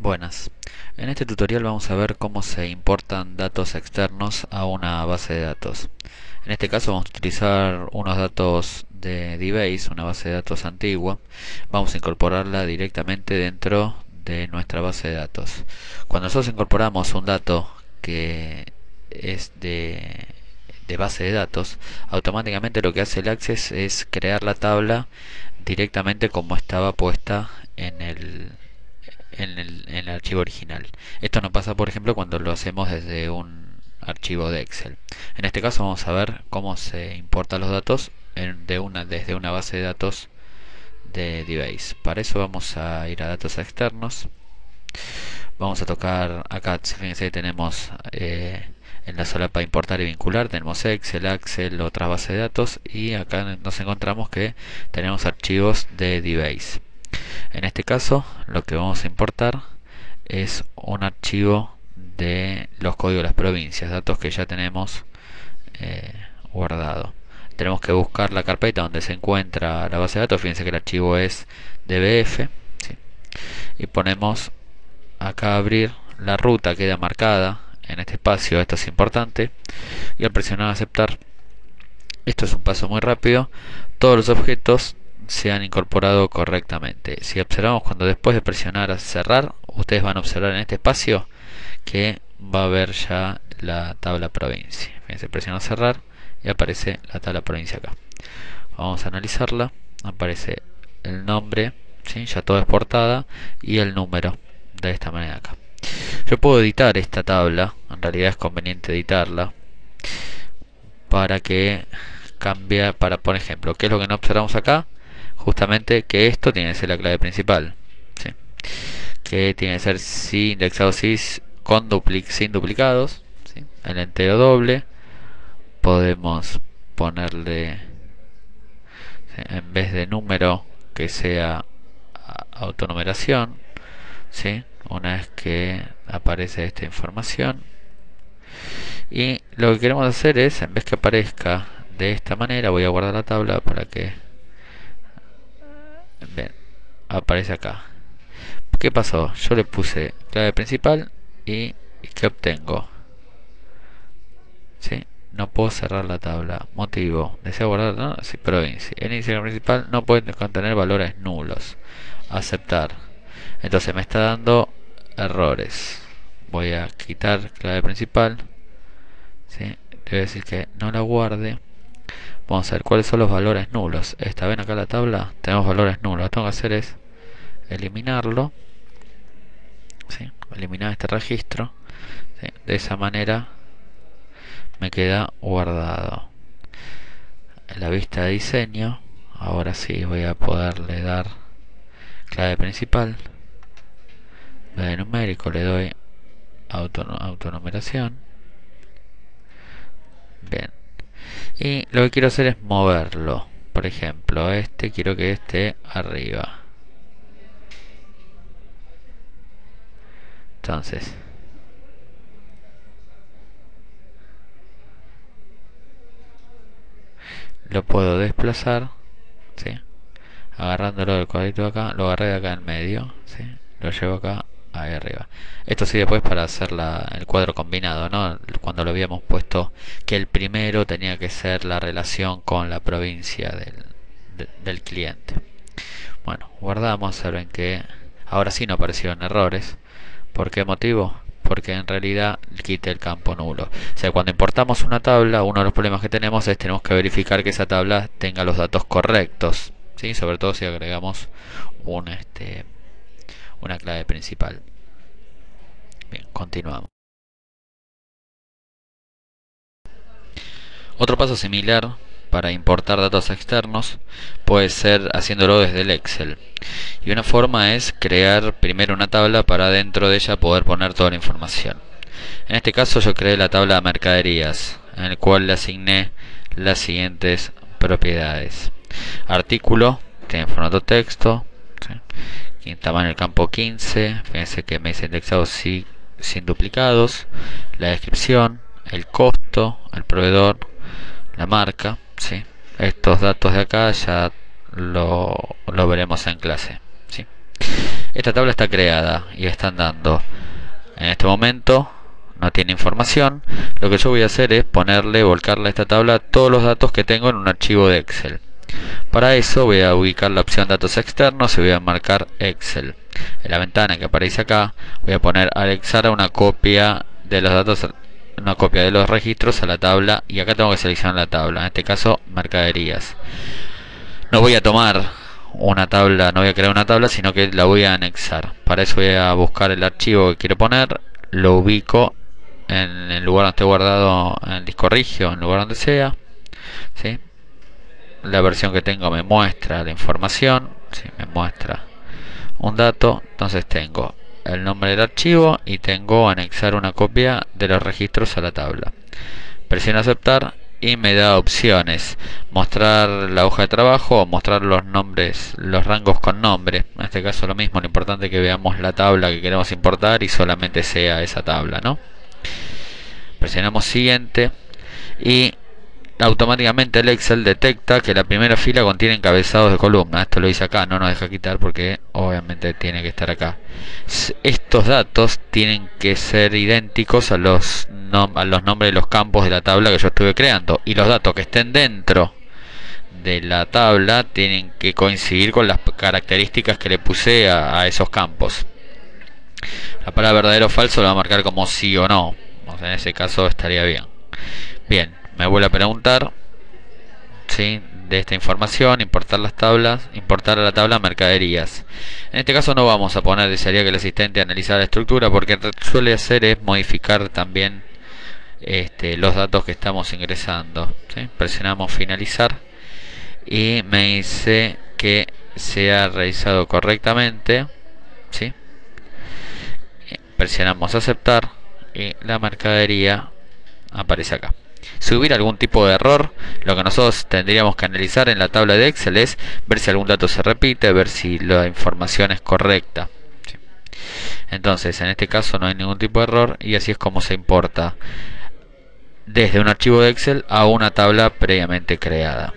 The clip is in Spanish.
Buenas. En este tutorial vamos a ver cómo se importan datos externos a una base de datos. En este caso vamos a utilizar unos datos de DBase, una base de datos antigua. Vamos a incorporarla directamente dentro de nuestra base de datos. Cuando nosotros incorporamos un dato que es de base de datos, automáticamente lo que hace el Access es crear la tabla directamente como estaba puesta en el archivo original. Esto no pasa, por ejemplo, cuando lo hacemos desde un archivo de Excel. En este caso vamos a ver cómo se importan los datos desde una base de datos de DBase. Para eso vamos a ir a datos externos. Vamos a tocar acá, fíjense, tenemos en la solapa importar y vincular, tenemos Excel, Access, otras bases de datos, y acá nos encontramos que tenemos archivos de DBase. En este caso lo que vamos a importar es un archivo de los códigos de las provincias, datos que ya tenemos guardado. Tenemos que buscar la carpeta donde se encuentra la base de datos. Fíjense que el archivo es dbf, ¿sí? Y ponemos acá abrir, la ruta queda marcada en este espacio, esto es importante, y al presionar aceptar, esto es un paso muy rápido, todos los objetos se han incorporado correctamente. Si observamos, cuando después de presionar a cerrar, ustedes van a observar en este espacio que va a haber ya la tabla provincia. Fíjense, presiono cerrar y aparece la tabla provincia acá. Vamos a analizarla. Aparece el nombre, ¿sí? Ya todo exportada, y el número de esta manera acá. Yo puedo editar esta tabla, en realidad es conveniente editarla para que cambie, para, por ejemplo, ¿qué es lo que no observamos acá? Justamente que esto tiene que ser la clave principal, ¿sí? Que tiene que ser si indexado sin duplicados, ¿sí? El entero doble. Podemos ponerle, ¿sí?, en vez de número, que sea autonumeración, ¿sí? Una vez que aparece esta información, y lo que queremos hacer es, en vez que aparezca de esta manera, voy a guardar la tabla para que ven, aparece acá. ¿Qué pasó? Yo le puse clave principal y ¿qué obtengo? ¿Sí? No puedo cerrar la tabla. Motivo: deseo guardar, ¿no? Sí, provincia. El índice principal no puede contener valores nulos. Aceptar. Entonces me está dando errores. Voy a quitar clave principal, ¿sí? Debe decir que no la guarde. Vamos a ver cuáles son los valores nulos. Esta, ven acá la tabla, tenemos valores nulos. Lo que tengo que hacer es eliminarlo, ¿sí? Eliminar este registro, ¿sí? De esa manera me queda guardado. En la vista de diseño, ahora sí voy a poderle dar clave principal. De numérico le doy autonumeración. Bien. Y lo que quiero hacer es moverlo. Por ejemplo, este quiero que esté arriba. Entonces, lo puedo desplazar, ¿sí? Agarrándolo del cuadrito de acá, lo agarré de acá en medio, ¿sí? Lo llevo acá, ahí arriba. Esto sí, después para hacer el cuadro combinado, ¿no? Cuando lo habíamos puesto que el primero tenía que ser la relación con la provincia del cliente. Bueno, guardamos, saben que ahora sí no aparecieron errores. ¿Por qué motivo? Porque en realidad quite el campo nulo. O sea, cuando importamos una tabla, uno de los problemas que tenemos es tenemos que verificar que esa tabla tenga los datos correctos, ¿sí? Sobre todo si agregamos una clave principal. Bien, continuamos. Otro paso similar para importar datos externos puede ser haciéndolo desde el Excel. Y una forma es crear primero una tabla para dentro de ella poder poner toda la información. En este caso yo creé la tabla de mercaderías, en el cual le asigné las siguientes propiedades. Artículo, tiene formato texto, ¿sí? Tamaño del campo 15, fíjense que me dice indexado sin duplicados, la descripción, el costo, el proveedor, la marca, ¿sí? Estos datos de acá ya lo veremos en clase, ¿sí? Esta tabla está creada y están dando en este momento, no tiene información. Lo que yo voy a hacer es volcarle a esta tabla todos los datos que tengo en un archivo de Excel. Para eso voy a ubicar la opción datos externos y voy a marcar Excel. En la ventana que aparece acá voy a poner anexar a una copia de los datos, una copia de los registros a la tabla, y acá tengo que seleccionar la tabla, en este caso mercaderías. No voy a tomar una tabla, no voy a crear una tabla, sino que la voy a anexar. Para eso voy a buscar el archivo que quiero poner, lo ubico en el lugar donde esté guardado, en el disco rígido, en el lugar donde sea, ¿sí? La versión que tengo me muestra la información, ¿sí? Me muestra un dato. Entonces tengo el nombre del archivo y tengo anexar una copia de los registros a la tabla. Presiono aceptar y me da opciones: mostrar la hoja de trabajo o mostrar los nombres, los rangos con nombre. En este caso lo mismo, lo importante es que veamos la tabla que queremos importar y solamente sea esa tabla, ¿no? Presionamos siguiente y automáticamente el Excel detecta que la primera fila contiene encabezados de columna. Esto lo hice acá, no nos deja quitar porque obviamente tiene que estar acá. Estos datos tienen que ser idénticos a los nombres de los campos de la tabla que yo estuve creando, y los datos que estén dentro de la tabla tienen que coincidir con las características que le puse a esos campos. La palabra verdadero o falso lo va a marcar como sí o no. O sea, en ese caso estaría bien. Bien, me vuelve a preguntar, ¿sí?, de esta información, importar las tablas, importar a la tabla mercaderías. En este caso no vamos a poner, desearía que el asistente analizara la estructura, porque lo que suele hacer es modificar también los datos que estamos ingresando, ¿sí? Presionamos finalizar y me dice que se ha realizado correctamente, ¿sí? Presionamos aceptar y la mercadería aparece acá. Si hubiera algún tipo de error, lo que nosotros tendríamos que analizar en la tabla de Excel es ver si algún dato se repite, ver si la información es correcta. ¿Sí? Entonces, en este caso no hay ningún tipo de error, y así es como se importa desde un archivo de Excel a una tabla previamente creada.